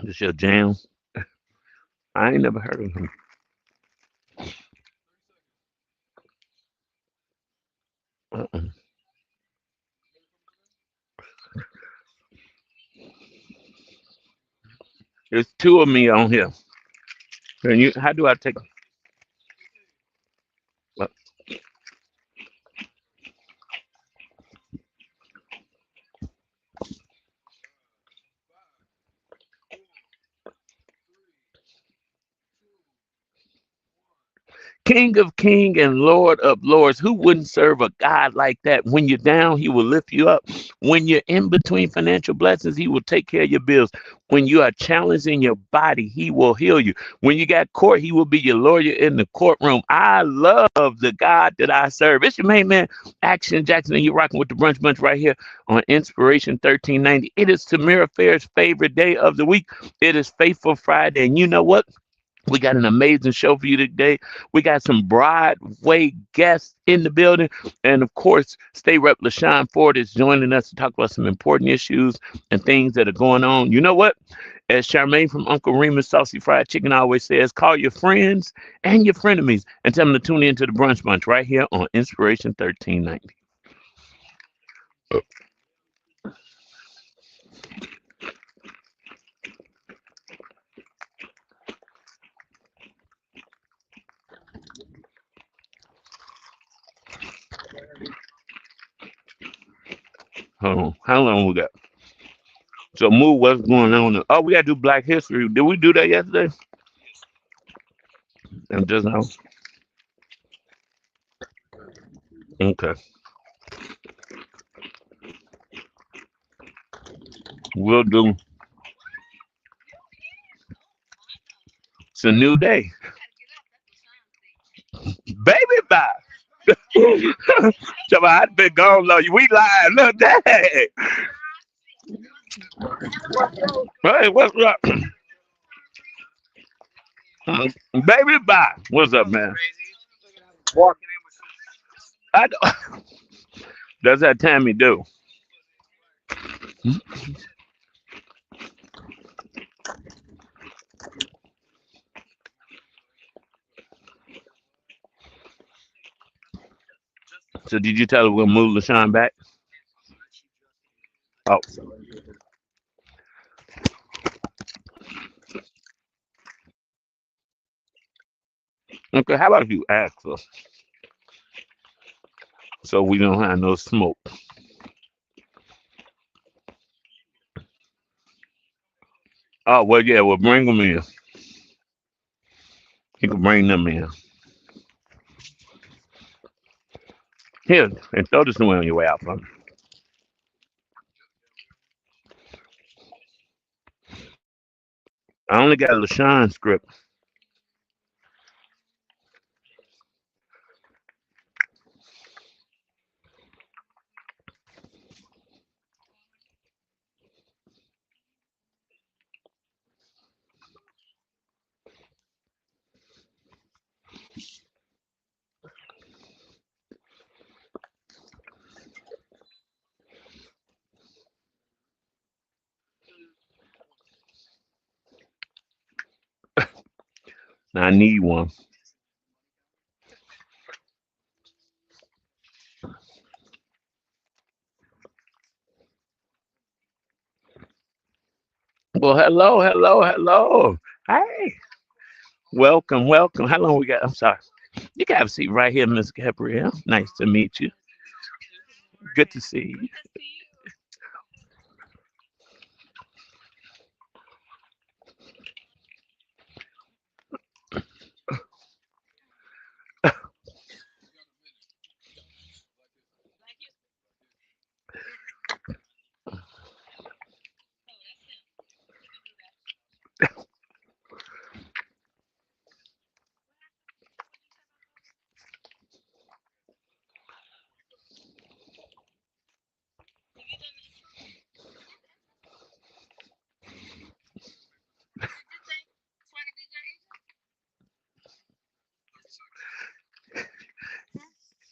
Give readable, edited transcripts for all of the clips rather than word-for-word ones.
It's your jam. I ain't never heard of him. Uh-uh. There's two of me on here. Can you? How do I take? uh, King of King and Lord of Lords. Who wouldn't serve a God like that? When you're down, He will lift you up. When you're in between financial blessings, He will take care of your bills. When you are challenged in your body, He will heal you. When you got court, He will be your lawyer in the courtroom. I love the God that I serve. It's your main man, Action Jackson, and you're rocking with the Brunch Bunch right here on Inspiration 1390. It is Tamira Fair's favorite day of the week. It is Faithful Friday, and you know what? We got an amazing show for you today. We got some Broadway guests in the building. And of course, State Rep LaShawn Ford is joining us to talk about some important issues and things that are going on. You know what? As Charmaine from Uncle Remus Saucy Fried Chicken always says, call your friends and your frenemies and tell them to tune in to the Brunch Bunch right here on Inspiration 1390. Hold on. How long we got? So, move what's going on. Oh, we got to do Black History. Did we do that yesterday? And just now. Okay. We'll do. It's a new day. Baby bye. So I'd been gone long. We live. Look that. Hey, what's up? Baby bye. What's up, man? I don't, that's that Tammy do. So did you tell her we'll move LaShawn back? Oh, okay. How about if you ask her so we don't have no smoke? Oh well, yeah. Well, bring them in. You can bring them in. Here, and throw this away on your way out, from. I only got a LaShawn script. I need one. Well, hello, hello, hello. Hey, welcome, welcome. How long we got? I'm sorry. You can have a seat right here, Miss Gabrielle. Nice to meet you. Good to see you.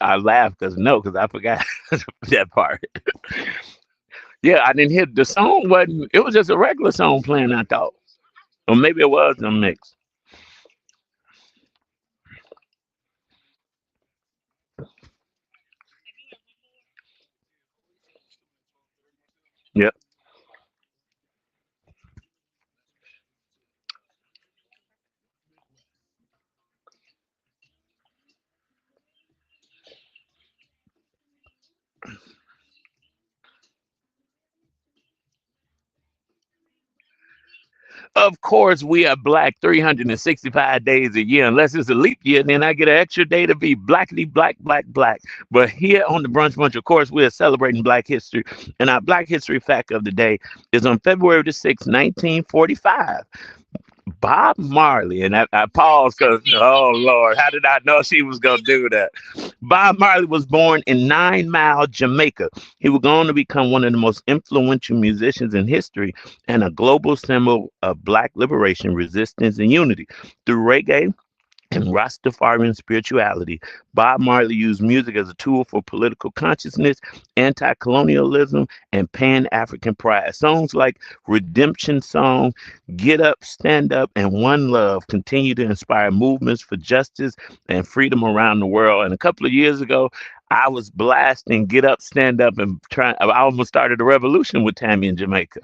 I laughed because no, because I forgot that part. Yeah, I didn't hear the song. Wasn't it? Was just a regular song playing. I thought. Or maybe it was a mix. Yep. Of course, we are black 365 days a year, unless it's a leap year. Then I get an extra day to be blackly black, black, black. But here on the Brunch Bunch, of course, we are celebrating Black History. And our Black History fact of the day is on February the 6th, 1945. Bob Marley, and I paused because, oh Lord, how did I know she was going to do that? Bob Marley was born in 9 Mile, Jamaica. He would go on to become one of the most influential musicians in history and a global symbol of Black liberation, resistance, and unity. Through reggae, and Rastafarian spirituality, Bob Marley used music as a tool for political consciousness, anti colonialism, and pan African pride. Songs like Redemption Song, Get Up, Stand Up, and One Love continue to inspire movements for justice and freedom around the world. And a couple of years ago, I was blasting Get Up, Stand Up, and trying. I almost started a revolution with Tammy in Jamaica.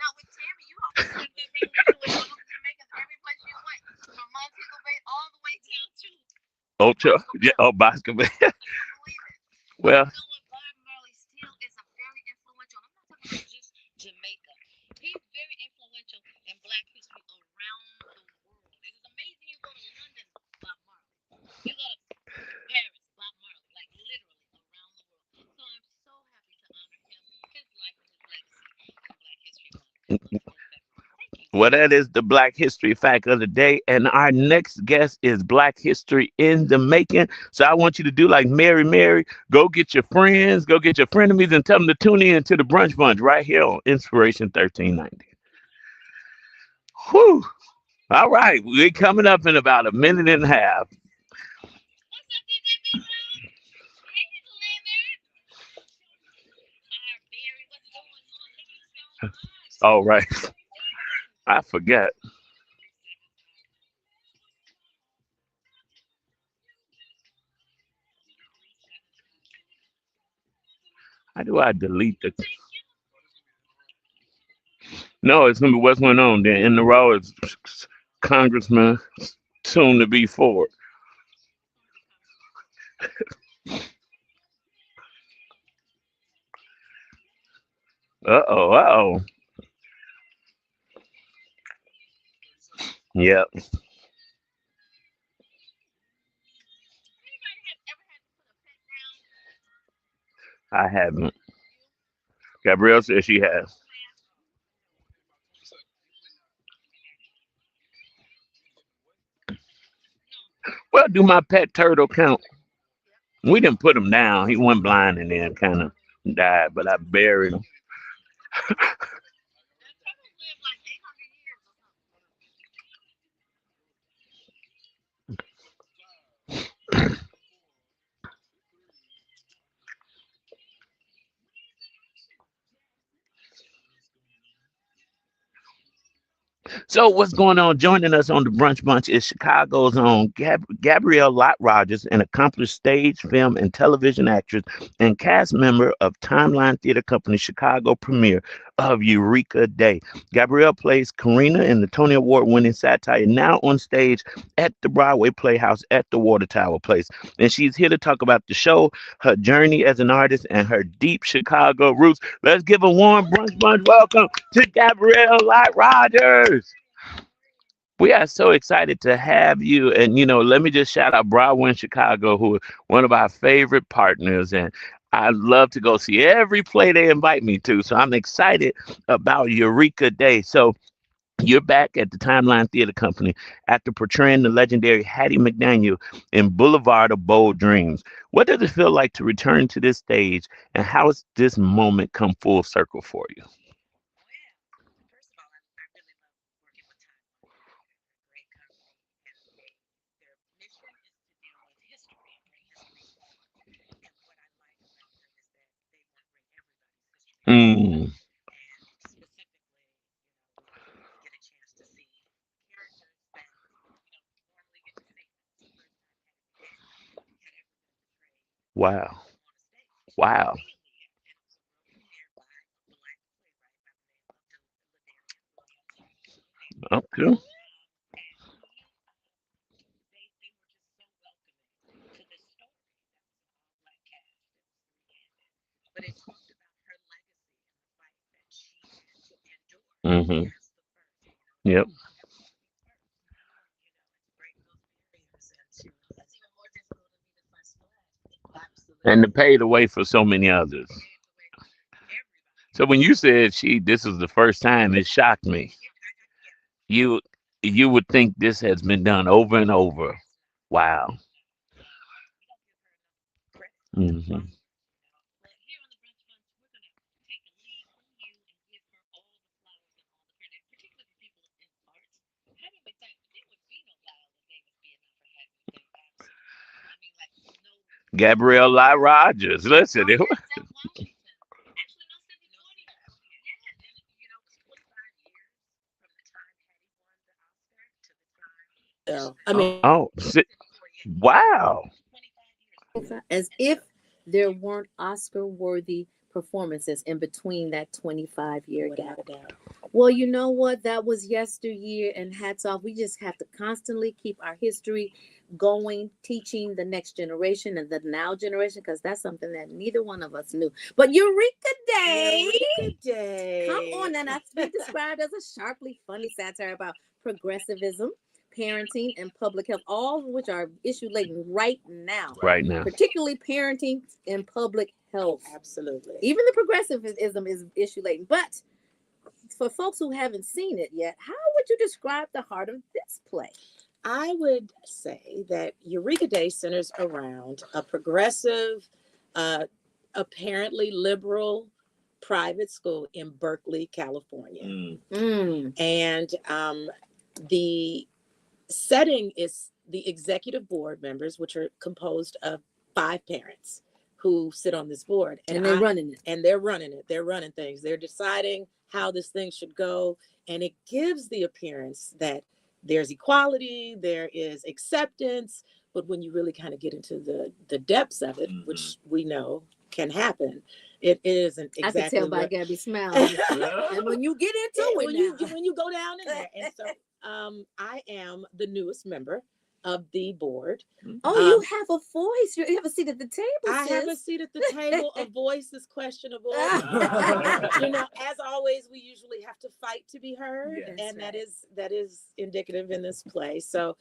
Ultra, yeah, oh, basketball. Well, well, that is the Black History fact of the day. And our next guest is Black History in the making. So I want you to do like Mary. Go get your friends, go get your frenemies, and tell them to tune in to the Brunch Bunch right here on Inspiration 1390. Whew. All right. We're coming up in about a minute and a half. All right. I forget. How do I delete the. No, it's going to be what's going on. Then in the row is Congressman soon to be Ford. Uh oh. Yep, I haven't. Gabrielle says she has. Well, do my pet turtle count? We didn't put him down. He went blind and then kind of died, but I buried him. So what's going on? Joining us on the Brunch Bunch is Chicago's own Gabrielle Lott Rogers, an accomplished stage, film, and television actress and cast member of Timeline Theater Company's Chicago premiere of Eureka Day. Gabrielle plays Karina in the Tony Award-winning satire now on stage at the Broadway Playhouse at the Water Tower Place. And she's here to talk about the show, her journey as an artist, and her deep Chicago roots. Let's give a warm Brunch Bunch welcome to Gabrielle Lott Rogers. We are so excited to have you. And, let me just shout out Broadway in Chicago, who are one of our favorite partners. And I love to go see every play they invite me to. So I'm excited about Eureka Day. So you're back at the Timeline Theater Company after portraying the legendary Hattie McDaniel in Boulevard of Bold Dreams. What does it feel like to return to this stage, and how has this moment come full circle for you? Mm, Wow. Wow. Okay. Mm-hmm. Yep. And to pave the way for so many others. So when you said this is the first time, it shocked me. You you would think this has been done over and over. Wow. Hmm. Gabrielle Ly Rogers. Listen, So, I mean, oh, wow. as if there weren't Oscar worthy performances in between that 25-year gap. Well, you know what? That was yesteryear, and hats off. We just have to constantly keep our history going, teaching the next generation and the now generation, because that's something that neither one of us knew. But Eureka Day, Eureka Day. come on, and that's been described as a sharply funny satire about progressivism, parenting, and public health, all of which are issue laden right now. Right now. Particularly parenting and public health. Absolutely. Even the progressivism is issue laden. But for folks who haven't seen it yet, how would you describe the heart of this play? I would say that Eureka Day centers around a progressive, uh, apparently liberal private school in Berkeley, California. And the setting is the executive board members, which are composed of 5 parents who sit on this board. And they're running it. And they're running it. They're running things. They're deciding how this thing should go. And it gives the appearance that there's equality, there is acceptance. But when you really kind of get into the depths of it, which we know can happen, it isn't exactly. I can tell by Gabby smiling. And when you get into it, when you go down in there. And so I am the newest member of the board. Oh, you have a voice. You have a seat at the table. I have a seat at the table. A voice is questionable. As always, we usually have to fight to be heard, and that is indicative in this play. So,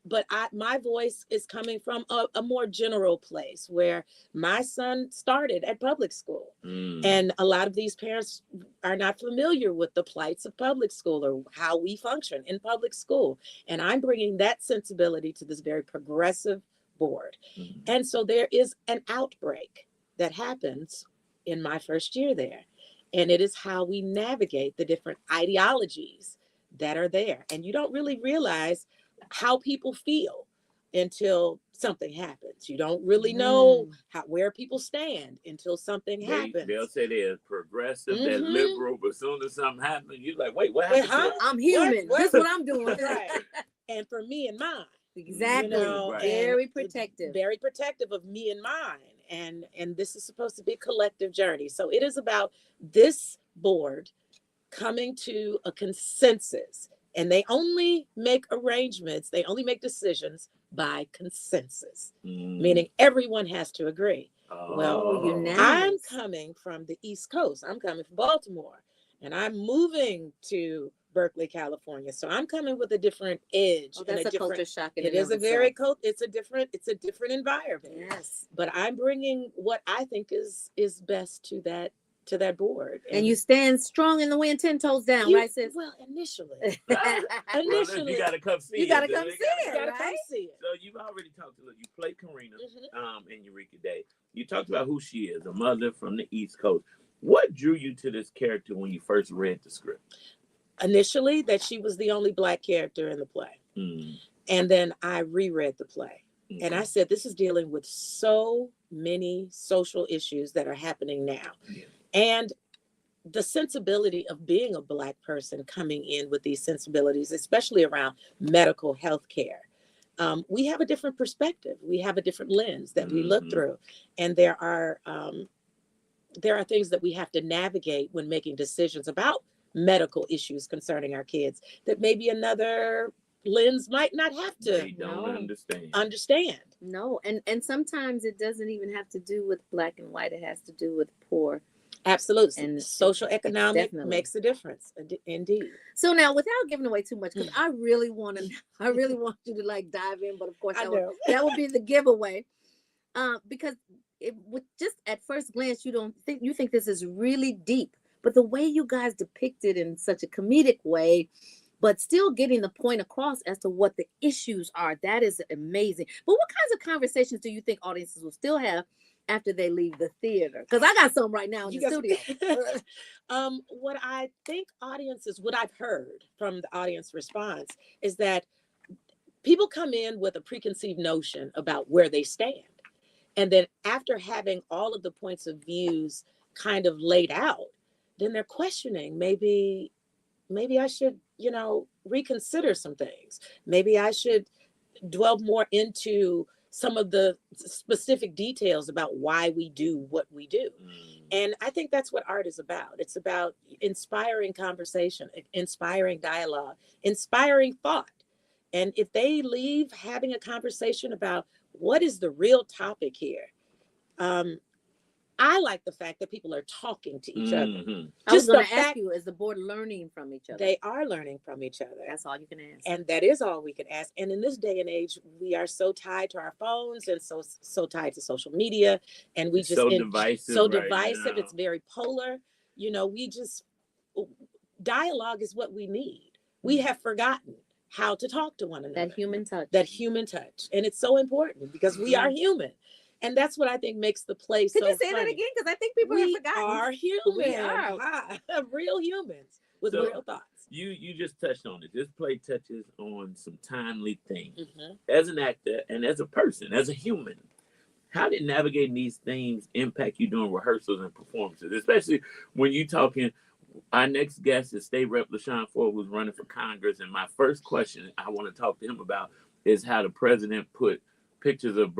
but my voice is coming from a more general place where my son started at public school. And a lot of these parents are not familiar with the plights of public school or how we function in public school. And I'm bringing that sensibility to this very progressive board. And so there is an outbreak that happens in my first year there. And it is how we navigate the different ideologies that are there. And you don't really realize how people feel until something happens. You don't really know where people stand until something happens. They'll say they're progressive, they're liberal, but as soon as something happens, you're like, wait, what happened? Huh? I'm human. That's what I'm doing. Right. And for me and mine. Exactly. Very protective. Very protective of me and mine. And this is supposed to be a collective journey. So it is about this board coming to a consensus. And they only make arrangements, they only make decisions by consensus, meaning everyone has to agree. I'm coming from the East Coast. I'm coming from Baltimore, and I'm moving to Berkeley, California. So I'm coming with a different edge. That's a culture shock. It is a very it's a different environment. Yes. But I'm bringing what I think is best to that board. And you stand strong in the wind, 10 toes down, right, sis? Well, initially. You gotta come see it. You gotta come see it. So you've already talked to you play Karina in Eureka Day. You talked about who she is, a mother from the East Coast. What drew you to this character when you first read the script? Initially, that she was the only Black character in the play. And then I reread the play. And I said, this is dealing with so many social issues that are happening now. And the sensibility of being a Black person coming in with these sensibilities, especially around medical health care, we have a different perspective. We have a different lens that we look through. And there are things that we have to navigate when making decisions about medical issues concerning our kids that maybe another lens might not have to They don't understand. No, and sometimes it doesn't even have to do with black and white. It has to do with poor. Absolutely. And social economic definitely makes a difference. Indeed. So now, without giving away too much, because I really want you to like dive in, but of course that would be the giveaway. Because with just at first glance, you think this is really deep, but the way you guys depict it in such a comedic way, but still getting the point across as to what the issues are, that is amazing. But what kinds of conversations do you think audiences will still have after they leave the theater? Because I got some right now in the studio. What I think what I've heard from the audience response is that people come in with a preconceived notion about where they stand. And then after having all of the points of views kind of laid out, then they're questioning, maybe I should, reconsider some things. Maybe I should dwell more into some of the specific details about why we do what we do. And I think that's what art is about. It's about inspiring conversation, inspiring dialogue, inspiring thought. And if they leave having a conversation about what is the real topic here, I like the fact that people are talking to each other. I was going to ask you, is the board learning from each other? They are learning from each other. That's all you can ask. And that is all we can ask. And in this day and age, we are so tied to our phones and so tied to social media. And we just divisive. It's very polar. Dialogue is what we need. We have forgotten how to talk to one another. That human touch. And it's so important because we are human. And that's what I think makes the play so funny. Can you say that again? Because I think people have forgotten. We are human. We are real humans with real thoughts. You just touched on it. This play touches on some timely things. As an actor and as a person, as a human, how did navigating these themes impact you during rehearsals and performances? Especially when you're talking, our next guest is State Rep LaShawn Ford, who's running for Congress. And my first question I want to talk to him about is how the president put pictures of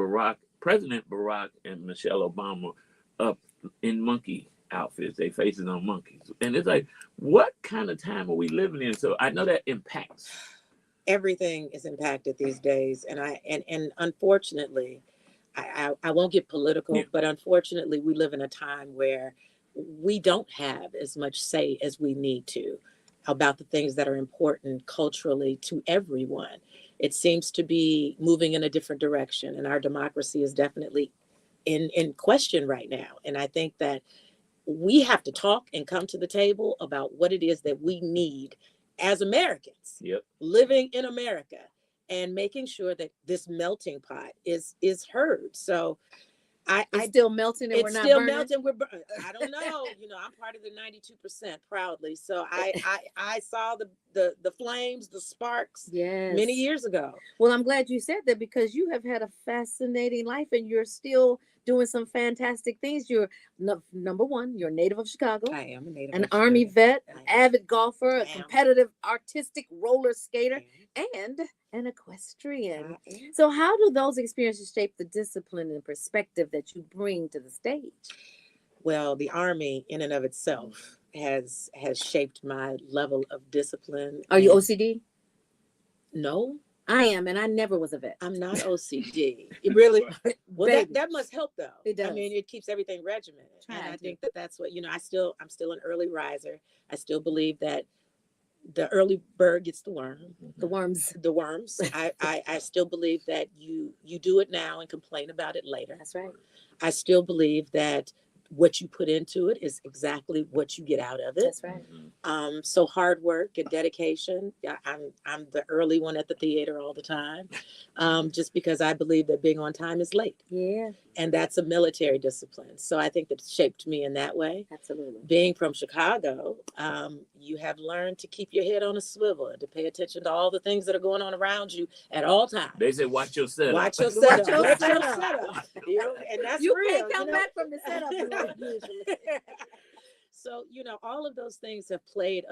President Barack and Michelle Obama up in monkey outfits, they faces on monkeys. And it's like, what kind of time are we living in? So I know that impacts. Everything is impacted these days. And unfortunately, I won't get political, but unfortunately we live in a time where we don't have as much say as we need to about the things that are important culturally to everyone. It seems to be moving in a different direction, and our democracy is definitely in question right now. And I think that we have to talk and come to the table about what it is that we need as Americans living in America, and making sure that this melting pot is heard. So it's still melting and we're not still burning? melting. I don't know. I'm part of the 92% proudly. So I saw the flames, the sparks many years ago. Well, I'm glad you said that, because you have had a fascinating life and you're still doing some fantastic things. You're number one, you're a native of Chicago. I am a native an of Army Chicago. vet, an avid golfer, a competitive artistic roller skater, and an equestrian. So how do those experiences shape the discipline and perspective that you bring to the stage? Well, the Army in and of itself has shaped my level of discipline. Are you OCD? No. I am, and I never was a vet. I'm not OCD. It really, well, that must help though. It does. I mean, it keeps everything regimented. And I think that's what, I'm still an early riser. I still believe that the early bird gets the worm. The worms. I still believe that you do it now and complain about it later. That's right. I still believe that what you put into it is exactly what you get out of it. That's right. So hard work and dedication. I'm the early one at the theater all the time, just because I believe that being on time is late. Yeah. And that's a military discipline. So I think that shaped me in that way. Absolutely. Being from Chicago, you have learned to keep your head on a swivel and to pay attention to all the things that are going on around you at all times. They say, watch your setup. Watch your setup. And that's you real. Can't come back from the setup usually. So, all of those things have played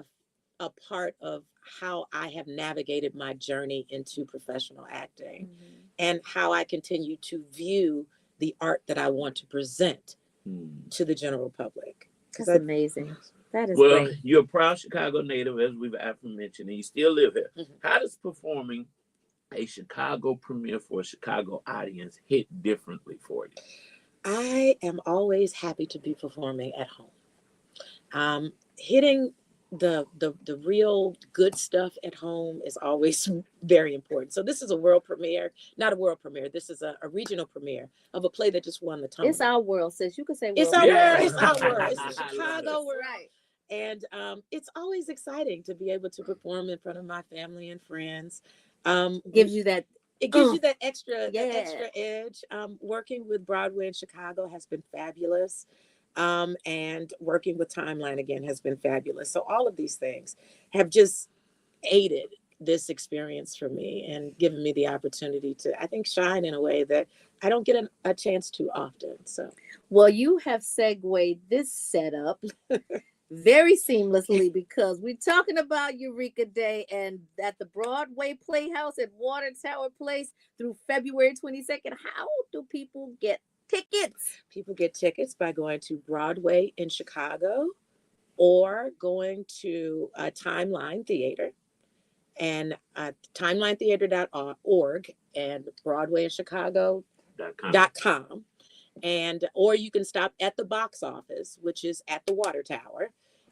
a part of how I have navigated my journey into professional acting, and how I continue to view the art that I want to present to the general public. That's amazing. That is well, great. you're a proud Chicago native, as we've aforementioned, and you still live here. How does performing a Chicago premiere for a Chicago audience hit differently for you? I am always happy to be performing at home. Hitting the real good stuff at home is always very important. So this is a world premiere, not a world premiere. This is a regional premiere of a play that just won the Tony. It's our world, sis. You could say world. It's our Yeah. world. It's our world. It's the Chicago world. Right. And it's always exciting to be able to perform in front of my family and friends. Gives you that. It gives you that extra, Yeah. that extra edge. Working with Broadway in Chicago has been fabulous. And working with Timeline again has been fabulous. So all of these things have just aided this experience for me and given me the opportunity to, I think, shine in a way that I don't get a chance to often. So, well, you have segued this setup very seamlessly, because we're talking about Eureka Day, and at the Broadway Playhouse at Water Tower Place through February 22nd. How do people get tickets? People get tickets by going to Broadway in Chicago or going to Timeline Theater and timelinetheater.org and broadwayinchicago.com. And or you can stop at the box office, which is at the Water Tower,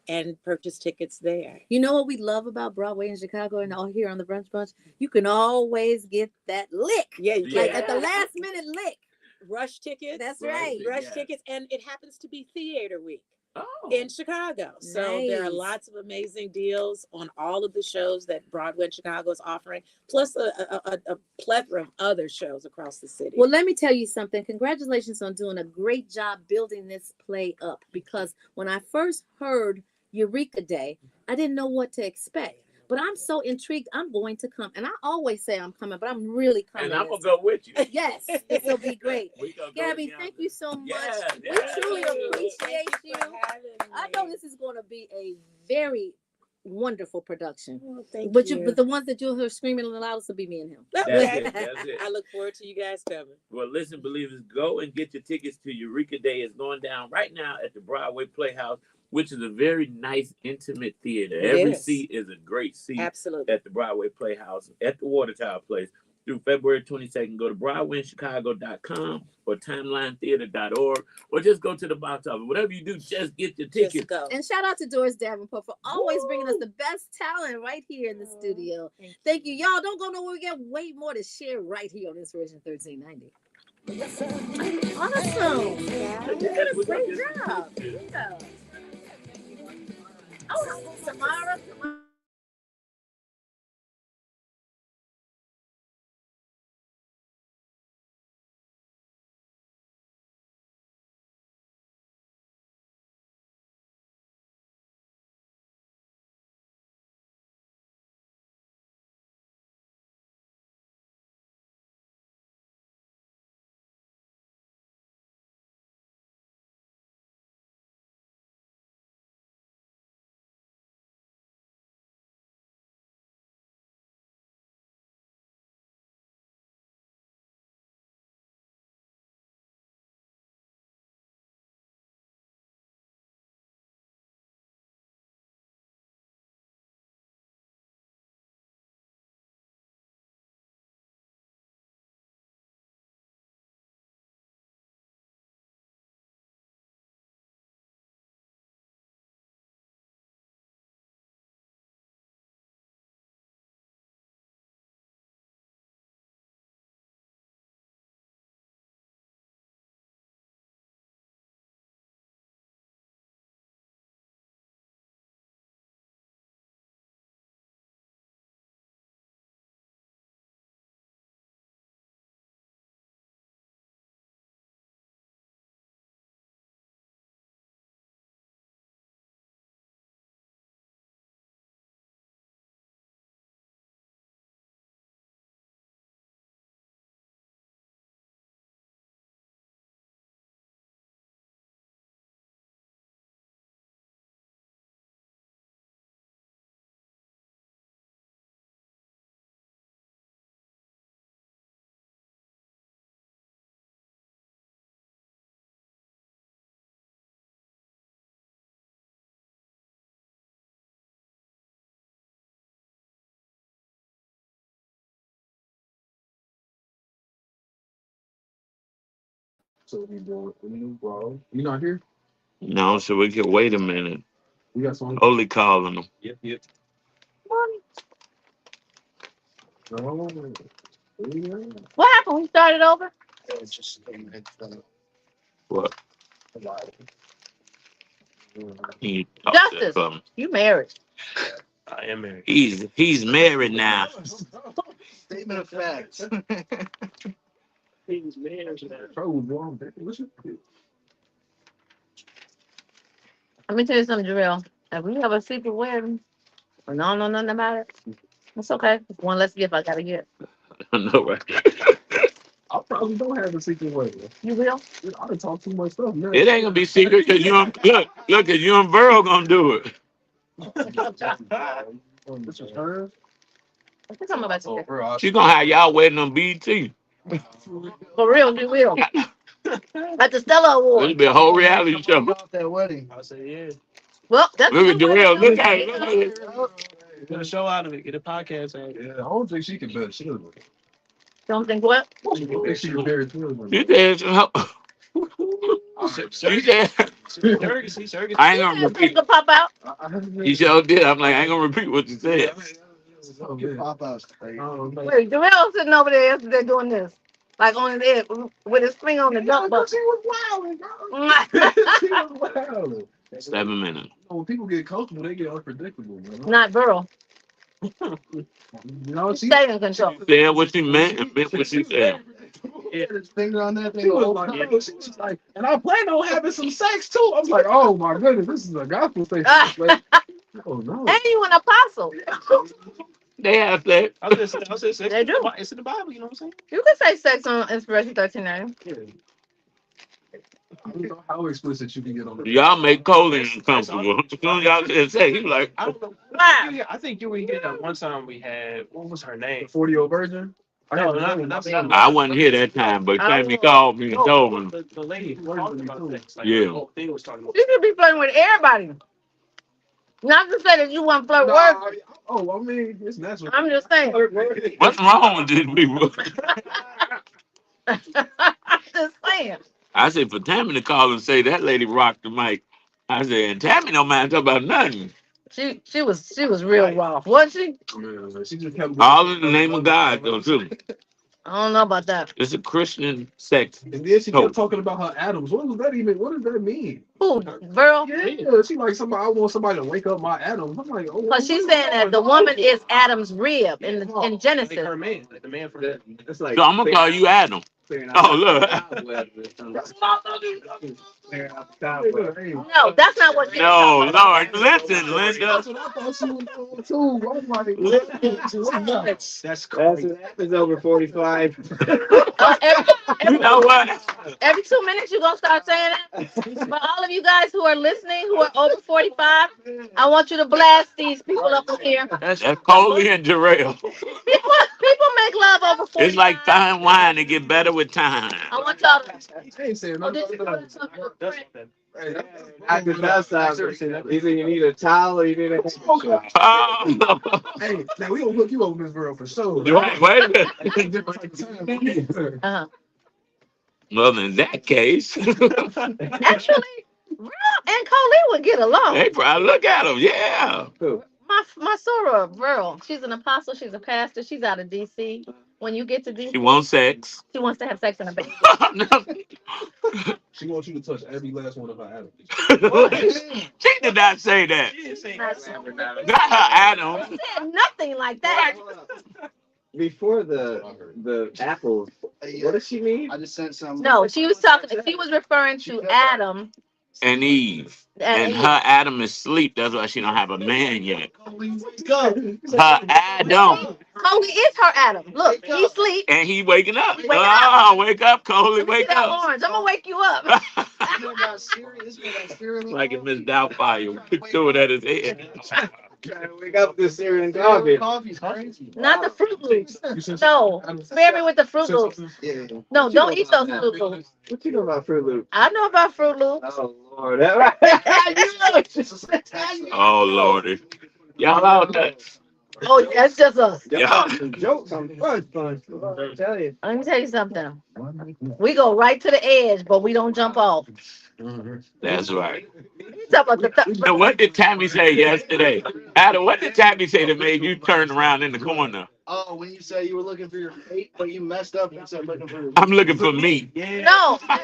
and purchase tickets there. You know what we love about Broadway in Chicago and all here on the Brunch Bunch? You can always get that lick. Yeah, you Like can. at the last minute lick. Rush tickets. That's right. Rush tickets. And it happens to be Theater Week Oh. in Chicago. So there are lots of amazing deals on all of the shows that Broadway in Chicago is offering, plus a plethora of other shows across the city. Well, let me tell you something. Congratulations on doing a great job building this play up, because when I first heard Eureka Day, I didn't know what to expect. But I'm so intrigued. I'm going to come. And I always say I'm coming, but I'm really coming. And I'm going to go with you. Yes, this will be great. Gabby, go thank you so much. Yeah, we truly appreciate you. I know this is going to be a very wonderful production. Well, thank but you. But the ones that you'll hear screaming the loudest will be me and him. That's it. I look forward to you guys coming. Well, listen, believers, go and get your tickets to Eureka Day. It's going down right now at the Broadway Playhouse, which is a very nice, intimate theater. Every seat is a great seat. Absolutely. At the Broadway Playhouse at the Water Tower Place through February 22nd. Go to BroadwayInChicago.com or TimelineTheater.org, or just go to the box office. Whatever you do, just get your tickets. Just go. And shout out to Doris Davenport for always bringing us the best talent right here in the studio. Thank you. Y'all don't go nowhere. We got way more to share right here on Inspiration 1390. Awesome. Great job. Yeah. Oh, Samara. So we doing bro. You not here? No, so we can wait a minute. We got some. Holy calling them. Yep. No. What happened? We started over? What? He Justice, you married. I am married. He's married now. Statement of facts. He's married now. Let me tell you something, Jarrell. If we have a secret wedding, and I don't know nothing about it, it's okay. It's one less gift I gotta get. I know, right? I probably don't have a secret wedding. You will? I done talk too much stuff. Man. It ain't gonna be secret because you and look, cause you and Burl gonna do it. This is hers. I think I'm about to get. She gonna have y'all wedding on BT. For real, you will. At the Stella It'll Award. be a whole reality show. About that wedding. I say yeah. Well, that's Look at good Jarrell. wedding. Look at it. Get a show out of it. Get a podcast out of it. Yeah, I don't think she can bear children. Don't think what? I don't think she can bear children. You said, I ain't gonna repeat. Could pop out. You sure did. I'm like, I ain't gonna repeat what you said. Pop out. Wait, Jarrell sitting over there yesterday doing this. Like on his head with his finger on the dump bucket. She was wilding. 7 minutes. When people get comfortable, they get unpredictable, man. Not Burl. You know, she Stay in control. Said what she meant and meant what she said. His finger on that she thing. was like, she was like, and I plan on having some sex too. I was like, oh my goodness, this is a gospel station. Like, oh no. And you an apostle. They have sex. I was just saying, They do. it's in the Bible, you know what I'm saying? You can say sex on Inspiration 1390. Yeah. I don't know how explicit you can get on the Y'all make Colin uncomfortable. As soon as y'all said sex, he was like, I don't know. Wow. I think you were here that one time we had, what was her name? 40-year virgin? No, not I wasn't here that time, but Sammy called me and told me. the lady who talked about sex. Like, Yeah. the whole thing was talking about. You should be flirting with everybody. Not to say that you want to flirt work. Oh, I mean, it's natural. I'm just saying. What's wrong with these people? I'm just saying. I said, for Tammy to call and say that lady rocked the mic. I said, and Tammy don't mind talking about nothing. She was real raw, wasn't she? Yeah, she just kept All in the name of God, though, too. I don't know about that. It's a Christian sex. And then she kept talking about her atoms. What does that even? What does that mean? Who, girl? Yeah, she like somebody. I want somebody to wake up my atoms. I'm like, oh. Because she's saying that the woman is Adam's rib in Genesis. Her man, like the man from that. It's like So I'm going to call you Adam. Oh, look. No, that's not what she No, Lord, listen, Linda. That's what I thought she was doing too. I'm like, That's crazy. That happens over 45. You know what? Every 2 minutes you're going to start saying it. For all of you guys who are listening, who are over 45, I want you to blast these people up here. That's Coley and Jarrell. People make love over 45. It's like fine wine to get better with time. I want y'all to. I ain't saying Oh, nothing. did you put it on your friend? After that sounds, either you need a towel or you need a Oh, Hey, now we gonna hook you over this girl for sure. wait a minute. Different type of time. Uh-huh. Well, in that case, Actually, Real and Coley would get along. they probably look at them. Yeah. My Sora, Virl, she's an apostle, she's a pastor, she's out of DC. When you get to DC, She wants sex. she wants to have sex in a bed. She wants you to touch every last one of her atoms. She did not say that. Not her Adam. She said nothing like that. Before the apples, what does she mean? I just sent some. No, she was referring to Adam And Eve. And her Adam is asleep. That's why she don't have a man yet. Her Adam. Coley is her Adam. Look, he sleep. And he waking up. He waking up. Wake up, Coley. Wake That up. orange. I'm gonna wake you up. Like if Miss Doubtfire threw it at his head. Wake up this cereal and coffee. Coffee's crazy. Not the Fruit Loops. No, spare me with the Fruit Loops. Yeah. No, don't eat those Fruit Loops. What you know about Fruit Loops? I know about Fruit Loops. Oh Lord, Oh Lordy. Y'all out nuts. Oh, that's just us. Yeah. Some jokes on Brunch Bunch. I tell you. Let me tell you something. We go right to the edge, but we don't jump off. That's right. You talk about the Now, what did Tammy say yesterday? Adam, what did Tammy say that made you turn around in the corner? Oh, when you say you were looking for your fate, but you messed up and said looking for your I'm looking for meat. Yeah. No. No, I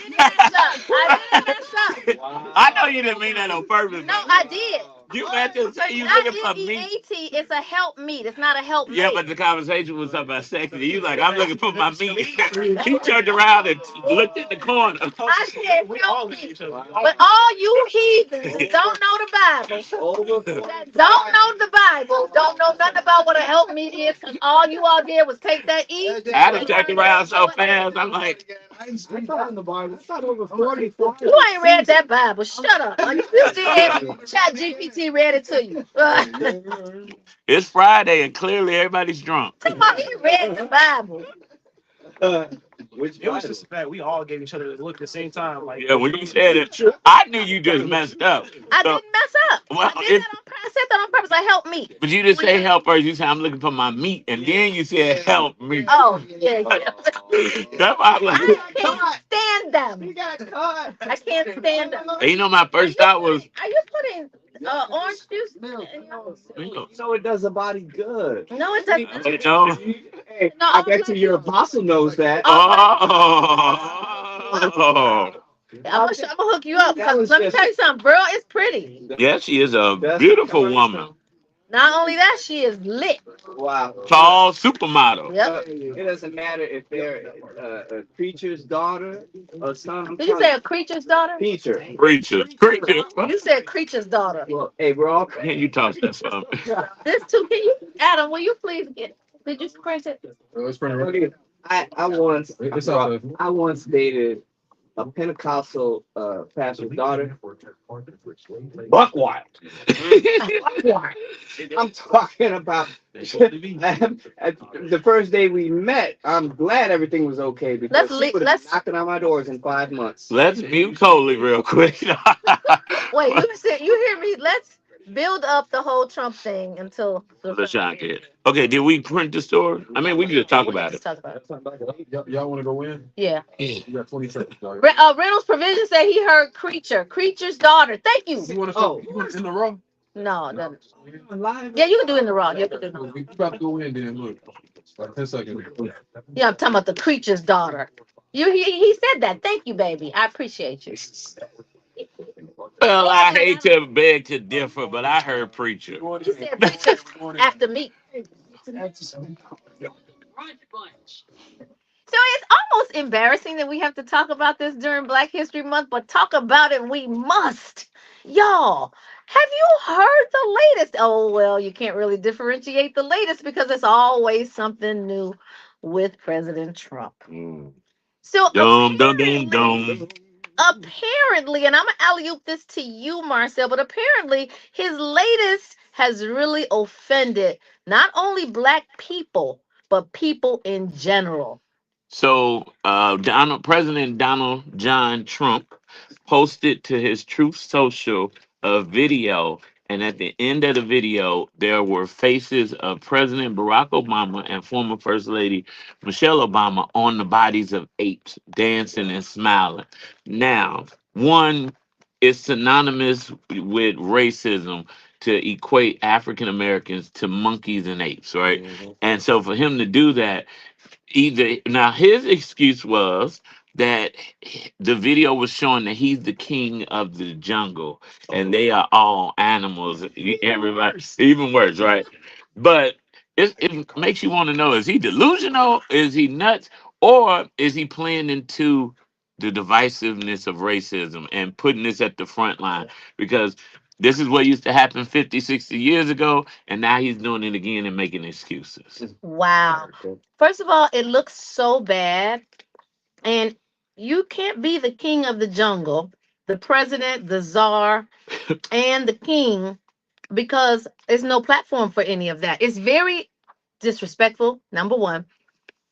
didn't mess up. I didn't mess up. Wow. I know you didn't mean that on purpose. No, I did. You meant to say you Not looking for meat. M-E-A-T. It's a help meat. It's not a help Yeah, meat. but the conversation was about sex. And you like, I'm looking for my meat. He turned around and looked in the corner. I said help me. But all you heathens that don't know the Bible, that don't know the Bible, don't know nothing about what a help meet is, because all you all did was take that E. Adam turned around so fast. I'm like, I ain't speak that in the Bible. It's not over 44. You ain't read that Bible. Shut up. If you did, Chat GPT read it to you. it's Friday and clearly everybody's drunk. He read the Bible. Which It was just the fact we all gave each other a look at the same time. Like, Yeah, when you said it, I knew you just messed up. I So- didn't mess up. Well, I said that on purpose. I helped me. But you didn't say help first. You said I'm looking for my meat, and then you said help me. Oh, yeah. That's why I'm like, I can't stand them. You got caught. I can't stand them. you know, my first thought was, Are you putting orange juice? you So it does the body good. No, it doesn't. know, Hey, I bet you your apostle knows that. oh, I'm gonna hook you up. Because let me tell you something, bro. It's pretty. yeah, she is a beautiful woman, Not only that, she is lit. Wow. tall supermodel. Yep. It doesn't matter if they're a preacher's daughter or son. Did you say a creature's daughter? Preacher. Preacher. You said creature's daughter. Well, hey, we're all. Can you toss that for me? This too. Can you, Adam? Will you please get? Did you print it? it's pretty right. I once dated a Pentecostal pastor's daughter. Buck wild. I'm talking about the first day we met. I'm glad everything was okay because she was knocking on my doors in 5 months. Let's mute Coley real quick. Wait, you said you hear me? Let's build up the whole Trump thing until LaShawn kid. Okay, did we print the story? I mean, we can just talk about it. Talk about it. Y'all want to go in? Yeah. You got 20 seconds. Reynolds Provision said he heard creature's daughter. Thank you. You want to in the row? No, no. Yeah, you can do it in the raw. You can do it in the raw. We about to go in then. Look, like 10 seconds. Yeah, I'm talking about the creature's daughter. He said that. Thank you, baby. I appreciate you. Well, I hate to beg to differ, but I heard preacher. He said preacher after me. So it's almost embarrassing that we have to talk about this during Black History Month, but talk about it we must. Y'all, have you heard the latest? Oh, well, you can't really differentiate the latest because it's always something new with President Trump. So apparently, and I'm gonna alley-oop this to you, Marcel, but apparently his latest has really offended not only Black people, but people in general. So, President Donald John Trump posted to his Truth Social a video, and at the end of the video, there were faces of President Barack Obama and former First Lady Michelle Obama on the bodies of apes, dancing and smiling. Now, one is synonymous with racism to equate African Americans to monkeys and apes, right? Mm-hmm. And so for him to do that, his excuse was that the video was showing that he's the king of the jungle and they are all animals. Everybody, even worse, right? But it makes you want to know: is he delusional? Is he nuts? Or is he playing into the divisiveness of racism and putting this at the front line? Because this is what used to happen 50, 60 years ago, and now he's doing it again and making excuses. Wow. First of all, it looks so bad. And you can't be the king of the jungle, the president, the czar, and the king, because there's no platform for any of that. It's very disrespectful, number one.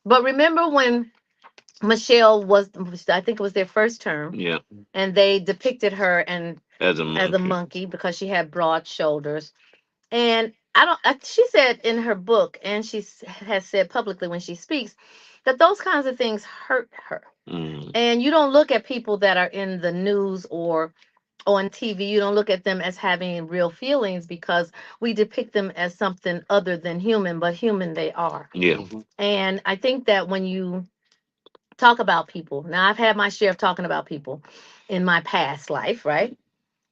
But remember when Michelle was, I think it was their first term, yeah, and they depicted her and as a as a monkey. monkey because she had broad shoulders. And I don't. She said in her book, and has said publicly when she speaks, that those kinds of things hurt her. Mm. And you don't look at people that are in the news or on TV, you don't look at them as having real feelings because we depict them as something other than human, but human they are. Yeah. And I think that when you talk about people, now I've had my share of talking about people in my past life, right?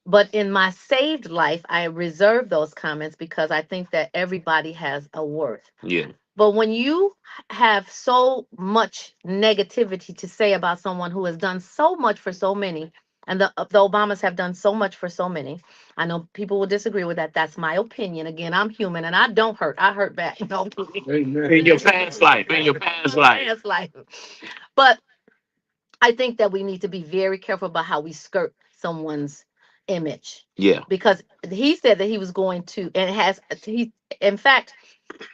But in my saved life, I reserve those comments because I think that everybody has a worth. Yeah. But when you have so much negativity to say about someone who has done so much for so many, and the Obamas have done so much for so many, I know people will disagree with that. That's my opinion. Again, I'm human and I don't hurt. I hurt back. No. In your past life. In your past life. Past life. But I think that we need to be very careful about how we skirt someone's image. Yeah. Because he said that he was going to, and he, in fact,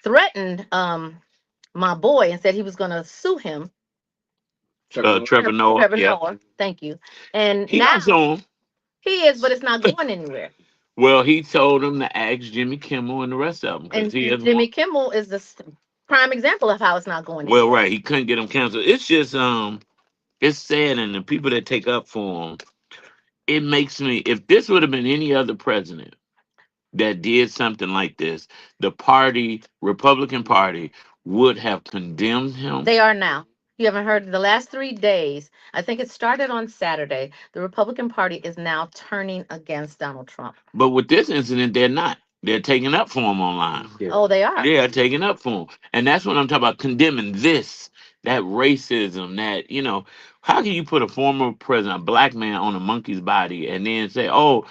threatened my boy and said he was going to sue him. Trevor Noah. Trevor Yeah. Noah. Thank you. And He now got on. he is, but it's not going anywhere. Well, he told him to ask Jimmy Kimmel and the rest of them because And he has Jimmy Kimmel is the prime example of how it's not going well, anywhere. right. He couldn't get him canceled. It's just it's sad, and the people that take up for him, it makes me. If this would have been any other president that did something like this, the party, Republican Party, would have condemned him. They are now. You haven't heard the last 3 days. I think it started on Saturday. The Republican Party is now turning against Donald Trump. But with this incident, they're not. They're taking up for him online. Yeah. Oh, they are. Yeah, taking up for him. And that's what I'm talking about, condemning this, that racism, that, how can you put a former president, a black man, on a monkey's body and then say, oh,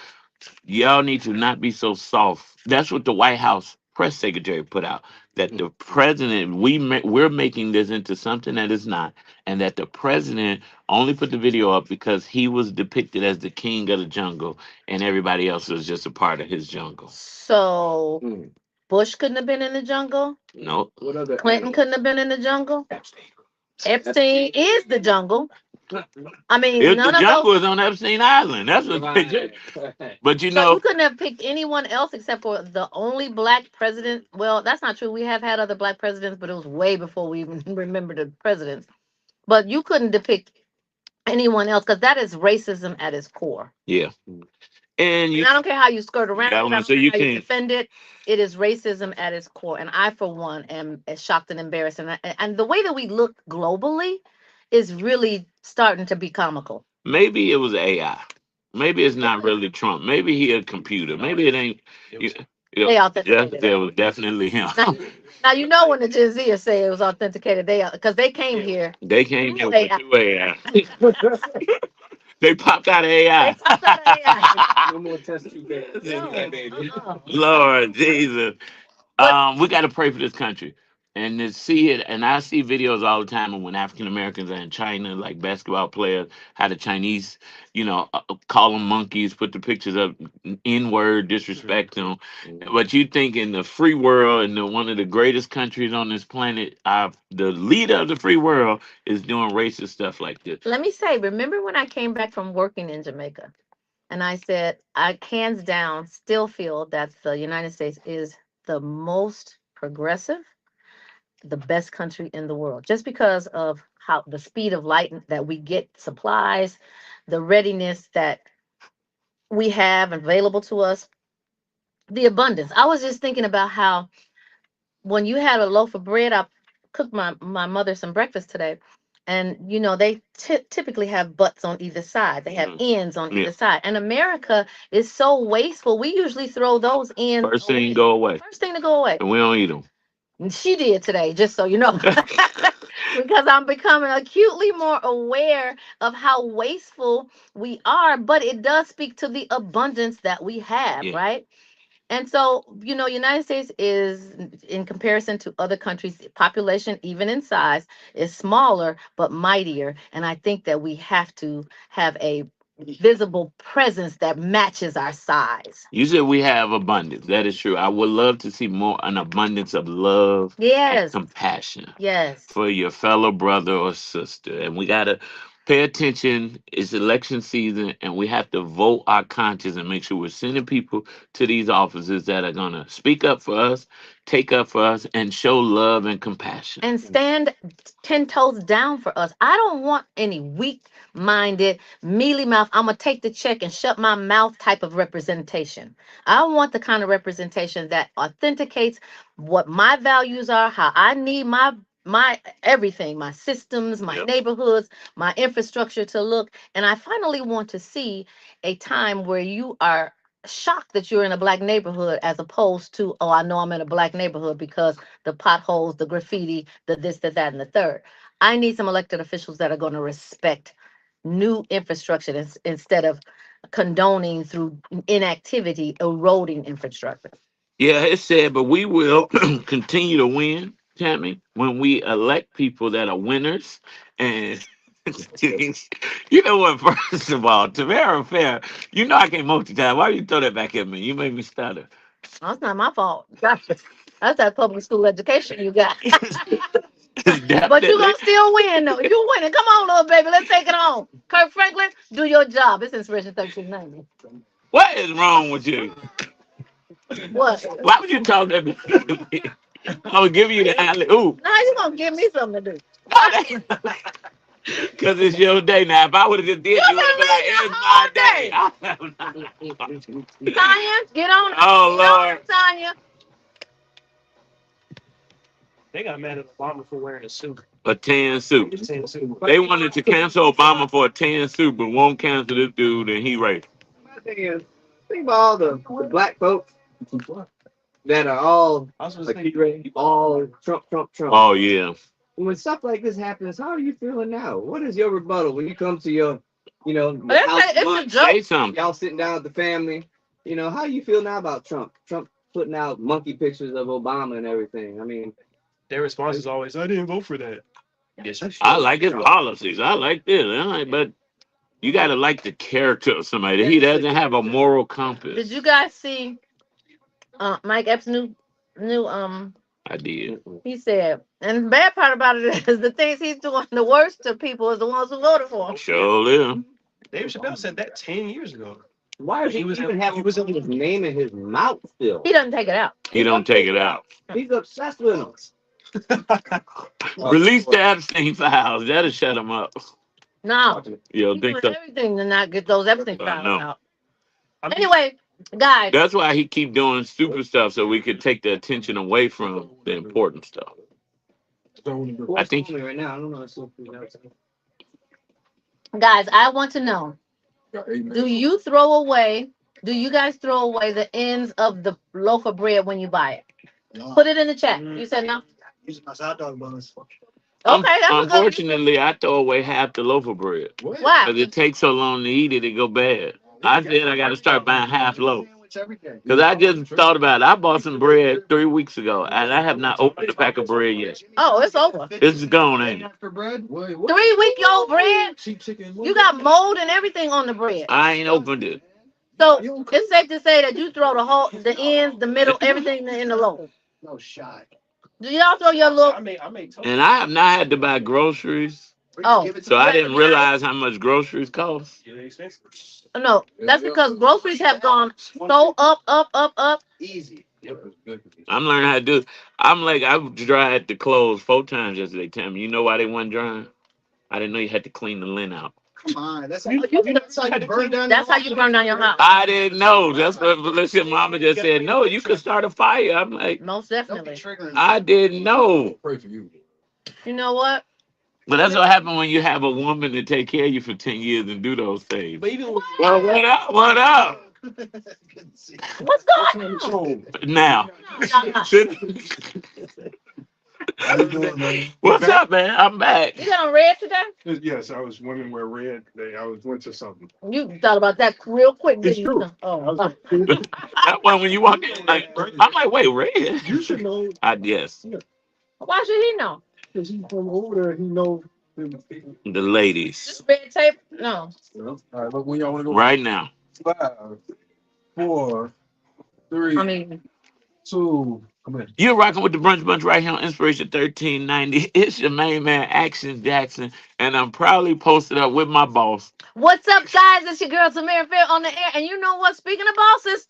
y'all need to not be so soft. That's what the White House press secretary put out. That the president, we're making this into something that is not, and that the president only put the video up because he was depicted as the king of the jungle, and everybody else was just a part of his jungle. So Bush couldn't have been in the jungle. No. Clinton couldn't have been in the jungle. Epstein is the jungle. I mean, If none the of jungle those. is on Epstein Island, that's what they did. But So you couldn't have picked anyone else except for the only black president. Well, that's not true. We have had other black presidents, but it was way before we even remember the presidents. But you couldn't depict anyone else because that is racism at its core. Yeah. And I don't care how you skirt around it, I don't so care you how you can defend it. It is racism at its core. And I, for one, am as shocked and embarrassed. And the way that we look globally is really starting to be comical. maybe it was AI. Maybe it's not really Trump. Maybe he a computer. Maybe it ain't. They authenticated Yes, it was definitely him. Now you know when the Gen Zers say it was authenticated, because they came here. They came here They- with two AI. They popped out of AI. They popped out of AI. No more test tube baby. Lord Jesus. But- We got to pray for this country and to see it. And I see videos all the time of when African Americans are in China, like basketball players, how the Chinese, call them monkeys, put the pictures up, N-word, disrespect them. But you think in the free world, and one of the greatest countries on this planet, the leader of the free world is doing racist stuff like this. Let me say, remember when I came back from working in Jamaica, and I said, I hands down still feel that the United States is the most progressive, the best country in the world, just because of how the speed of light that we get supplies, the readiness that we have available to us, the abundance. I was just thinking about how when you had a loaf of bread, I cooked my mother some breakfast today. And they typically have butts on either side. They have ends on either side. And America is so wasteful. We usually throw those ends First thing go away. First thing to go away. And we don't eat them. She did today, just so you know. Because I'm becoming acutely more aware of how wasteful we are. But it does speak to the abundance that we have, right? And so, United States is, in comparison to other countries, population, even in size, is smaller, but mightier. And I think that we have to have a visible presence that matches our size. You said we have abundance. That is true. I would love to see an abundance of love and compassion Yes. for your fellow brother or sister. And we got to pay attention. It's election season, and we have to vote our conscience and make sure we're sending people to these offices that are going to speak up for us, take up for us, and show love and compassion. And stand 10 toes down for us. I don't want any weak minded, mealy mouth, I'm going to take the check and shut my mouth type of representation. I want the kind of representation that authenticates what my values are, how I need my everything, my systems, my Yep. neighborhoods, my infrastructure to look. And I finally want to see a time where you are shocked that you're in a black neighborhood as opposed to, oh, I know I'm in a black neighborhood because the potholes, the graffiti, the this, the that, and the third. I need some elected officials that are going to respect new infrastructure instead of condoning through inactivity, eroding infrastructure. Yeah, it's sad, but we will continue to win, Tammy, when we elect people that are winners. And you know what? First of all, to be fair, you know I can't multitask. Why you throw that back at me? You made me stutter. That's not my fault. That's that public school education you got. But you're Definitely. going to still win, though. You winning. Come on, little baby. Let's take it home. Kirk Franklin, do your job. It's Inspiration 1390. What is wrong with you? What? Why would you talk that to me? I would give you the alley. Ooh, Now you going to give me something to do. because it's your day now. If I would have just did, you would have been like, it's my day. Tanya, get on. Oh, Get on, Lord. Tanya. They got mad at Obama for wearing a suit. A tan suit. Tan suit. They wanted to cancel Obama for a tan suit, but won't cancel this dude, and he racist. My thing is, think about all the black folks that are all I was like thinking, all Trump, Trump, Trump. Oh, yeah. When stuff like this happens, how are you feeling now? What is your rebuttal when you come to your, your It's house a lunch, joke. Say something. y'all sitting down with the family? How you feel now about Trump? Trump putting out monkey pictures of Obama and everything. I mean, their response is always, I didn't vote for that. Yes, you I like his policies. I like this. But you got to like the character of somebody. He doesn't have a moral compass. Did you guys see Mike Epps' new I did. he said, and the bad part about it is the things he's doing the worst to people is the ones who voted for him. Sure live. Dave Chappelle said that 10 years ago. why is he even having his name in his mouth still? He doesn't take it out. You don't take it out. He's obsessed with him. Release the Epstein files. That'll shut him up. No. You don't He's think doing so? everything to not get those Epstein I files know. out. I mean, Anyway, guys, That's why he keep doing stupid stuff so we could take the attention away from the important stuff. I think right now, I don't know. I want to know, do you guys throw away the ends of the loaf of bread when you buy it? Put it in the chat. You said no? Using my hot dog buns. Okay, that's a good. unfortunately, I throw away half the loaf of bread Why? because it takes so long to eat it, it go bad. I said I got to start buying half loaf because I just thought about it. I bought some bread 3 weeks ago and I have not opened a pack of bread yet. Oh, it's over. It's gone, ain't it? 3-week-old bread? You got mold and everything on the bread. I ain't opened it. So it's safe to say that you throw the ends, the middle, everything in the loaf. No shot. Do y'all throw your I little? made toast. And I have not had to buy groceries, Oh, so I didn't realize how much groceries cost. Yeah, they expensive. no, that's because groceries have gone so up. Easy. I'm learning how to do it. I'm like, I dried the clothes 4 times yesterday, Tammy. You know why they weren't drying? I didn't know you had to clean the lint out. Come on. That's how You- that's how you burn down. That's how you burn down your house. I didn't know. That's what Felicia Mama just said. No, you could start a fire. I'm like, Most Don't be definitely. triggering. I didn't know. Pray for you. You know what? But that's what happened when you have a woman to take care of you for 10 years and do those things. But even with Well, what up? What up? Good to see. What's going on? Now. How you doing, man? What's up, man? I'm back. You got on red today? Yes, I was wondering where red. Went to something. You thought about that real quick, It's didn't you? true. Oh, That one when you walk in, like, I'm like, wait, red? You should know. Yes. why should he know? Because he's from over there. He knows. The ladies. Just red tape? No. All right, but when y'all want to go? Right now. 5, 4, 3, I mean, 2, Come in. You're rocking with the Brunch Bunch right here on Inspiration 1390. It's your main man, Action Jackson, and I'm proudly posted up with my boss. What's up, guys? It's your girl Tamara Fair on the air. And you know what? Speaking of bosses,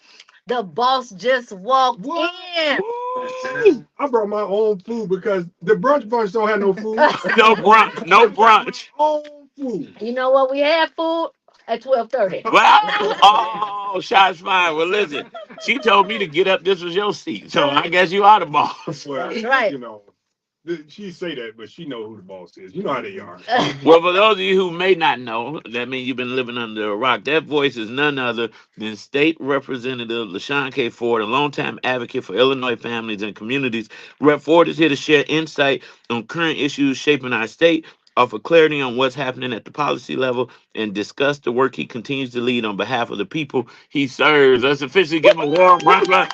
the boss just walked What? in. Woo! I brought my own food because the brunch bunch don't have no food. No brunch, no brunch. Own food. You know what? We had food at 12:30. Well, oh, shots fired. Well, listen, she told me to get up. This was your seat, so I guess you are the boss. Well, That's right. you know, she say that, but she know who the boss is. You know how they are. Well, for those of you who may not know, that means you've been living under a rock. That voice is none other than State Representative LaShawn K. Ford, a longtime advocate for Illinois families and communities. Rep. Ford is here to share insight on current issues shaping our state, offer clarity on what's happening at the policy level, and discuss the work he continues to lead on behalf of the people he serves. Let's officially give him a warm round of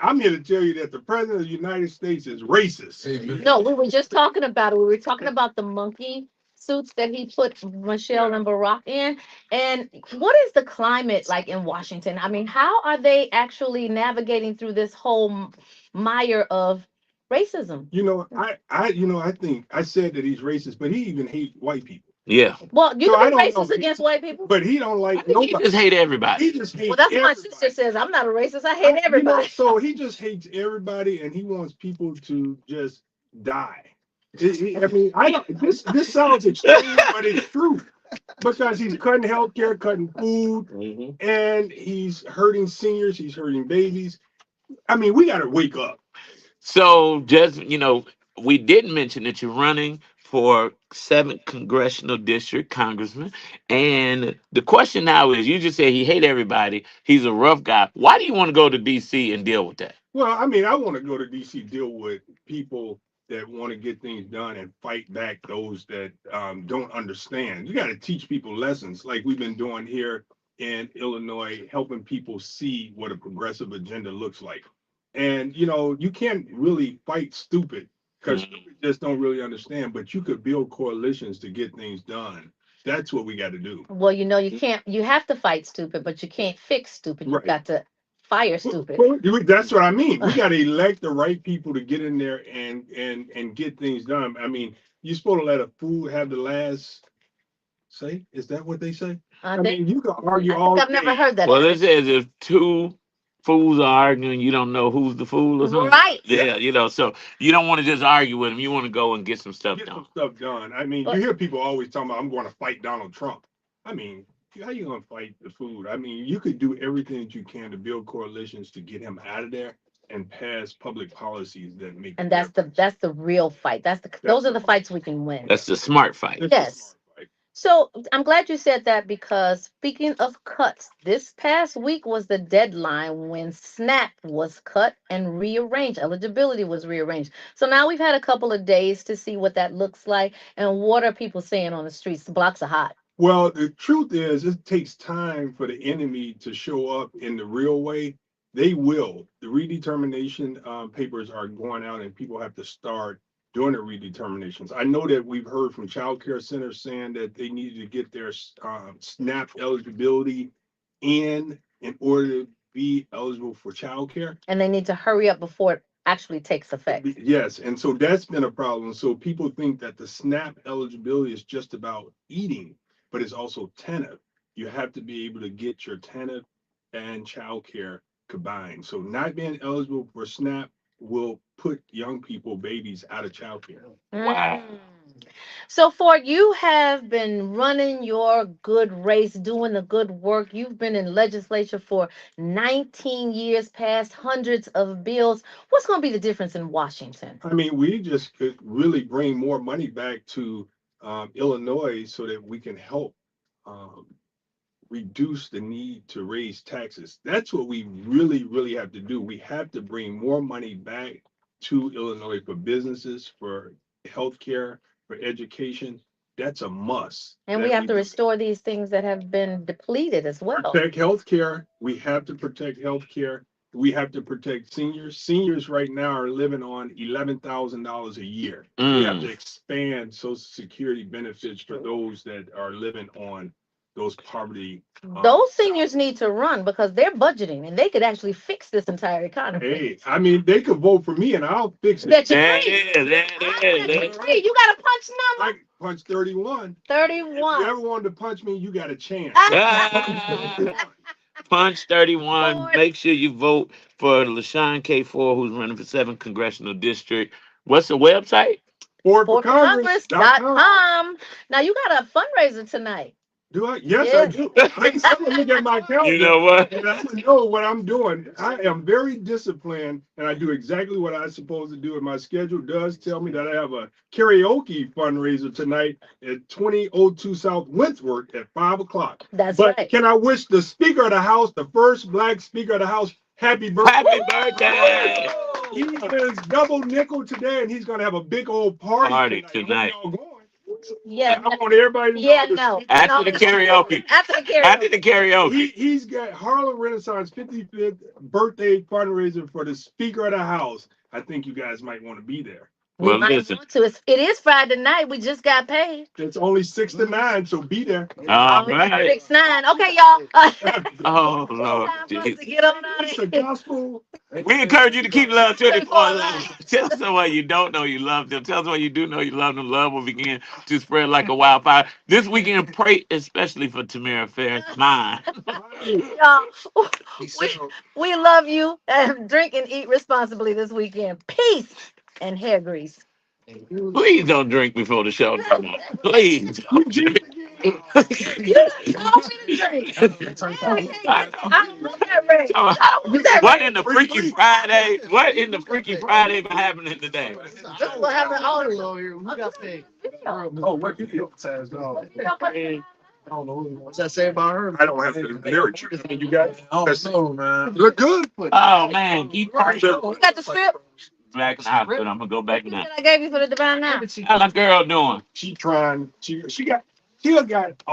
I'm here to tell you that the president of the United States is racist. Amen. No, we were just talking about it. We were talking about the monkey suits that he put Michelle and Barack in. And what is the climate like in Washington? I mean, how are they actually navigating through this whole mire of racism? I think I said that he's racist, but he even hates white people. Yeah. Well, you So I can be don't know. racist against white people. But he don't like He nobody. just hate everybody. He just hates Well, that's what my everybody. sister says. I'm not a racist. I hate everybody. So he just hates everybody, and he wants people to just die. I don't. This sounds extreme, but it's true because he's cutting healthcare, cutting food, and he's hurting seniors. He's hurting babies. I mean, we got to wake up. So, just, we didn't mention that you're running for 7th congressional district congressman. And the question now is, you just said he hate everybody. He's a rough guy. Why do you want to go to D.C. and deal with that? Well, I mean, I want to go to D.C. deal with people that want to get things done and fight back those that don't understand. You got to teach people lessons like we've been doing here in Illinois, helping people see what a progressive agenda looks like. And, you can't really fight stupid because stupid just don't really understand, but you could build coalitions to get things done. That's what we got to do. Well, you have to fight stupid, but you can't fix stupid. You've got to fire stupid. Well, that's what I mean. We got to elect the right people to get in there and get things done. I mean, you're supposed to let a fool have the last say. Is that what they say? I mean, you can argue all day. I've never heard that. Well, this is if two fools are arguing, you don't know who's the fool or something. Right. Yeah, so you don't want to just argue with them. You want to go and get some stuff done. I mean, you hear people always talking about, I'm going to fight Donald Trump. I mean, how you going to fight the food? I mean, you could do everything that you can to build coalitions to get him out of there and pass public policies that make. And that's the real fight. Those are the fights we can win. That's the smart fight. Yes. So I'm glad you said that, because speaking of cuts, this past week was the deadline when SNAP was cut and rearranged. Eligibility was rearranged. So now we've had a couple of days to see what that looks like. And what are people saying on the streets? The blocks are hot. Well, the truth is, it takes time for the enemy to show up in the real way. They will. The redetermination papers are going out, and people have to start doing the redeterminations. I know that we've heard from child care centers saying that they needed to get their SNAP eligibility in order to be eligible for child care. And they need to hurry up before it actually takes effect. Yes, and so that's been a problem. So people think that the SNAP eligibility is just about eating, but it's also TANF. You have to be able to get your TANF and child care combined. So not being eligible for SNAP will put young people, babies, out of child care. Wow. So Ford, you have been running your good race, doing the good work. You've been in legislature for 19 years, passed hundreds of bills. What's going to be the difference in Washington? I mean, we just could really bring more money back to Illinois so that we can help reduce the need to raise taxes. That's what we really, really have to do. We have to bring more money back to Illinois for businesses, for healthcare, for education. That's a must. And we have to restore these things that have been depleted as well. Protect healthcare. We have to protect healthcare. We have to protect seniors. Seniors right now are living on $11,000 a year. We have to expand Social Security benefits for those that are living on those poverty. Those seniors need to run because they're budgeting and they could actually fix this entire economy. Hey, I mean, they could vote for me and I'll fix it. That you There free. it is. There it is. Free. You got a punch I number? punch 31. 31. If you ever wanted to punch me, you got a chance. Punch 31. Make sure you vote for LaShawn K4, who's running for 7th Congressional District. What's the website? FortCongress.com. Now you got a fundraiser tonight. Do I? Yes, I do. I can look at my calendar. You know what? And I know what I'm doing. I am very disciplined, and I do exactly what I'm supposed to do. And my schedule does tell me that I have a karaoke fundraiser tonight at 2002 South Wentworth at 5 o'clock. That's but right. Can I wish the Speaker of the House, the first Black Speaker of the House, happy birthday? Happy birthday! He is double nickel today, and he's going to have a big old party tonight. Yeah. I want everybody to know. After the karaoke. After the karaoke. He's got Harlem Renaissance 55th birthday fundraiser for the Speaker of the House. I think you guys might want to be there. Well, listen. It is Friday night. We just got paid. It's only 6 to 9, so be there. All right. 6 9. Okay, y'all. Oh, Lord. To get on out of It's a gospel. We encourage you to keep love 24 alive. Tell someone you don't know you love them. Tell someone you do know you love them. Love will begin to spread like a wildfire. This weekend, pray especially for Tamara Fair's mind. Y'all, we love you. Drink and eat responsibly this weekend. Peace and hair grease. Please don't drink before the show. Please don't drink. You told me to drink. I don't want that ring. What in the Freaky Friday? What in the Freaky Friday been happening today? What happened all here? Who got paid? Oh, what you feel? I don't know. What's that say about her? I don't have to marry you. You guys? I don't know, man. Look good. Oh, man. You got the script? Back in the hospital. I'm going to go back now. I gave you for the divine now. How's that girl doing? She got an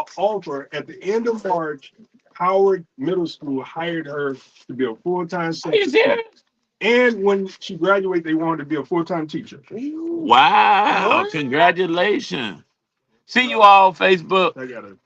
offer at the end of March. Howard Middle School hired her to be a full-time secretary. And when she graduated, they wanted to be a full-time teacher. Wow. Congratulations. See you all on Facebook. I got it.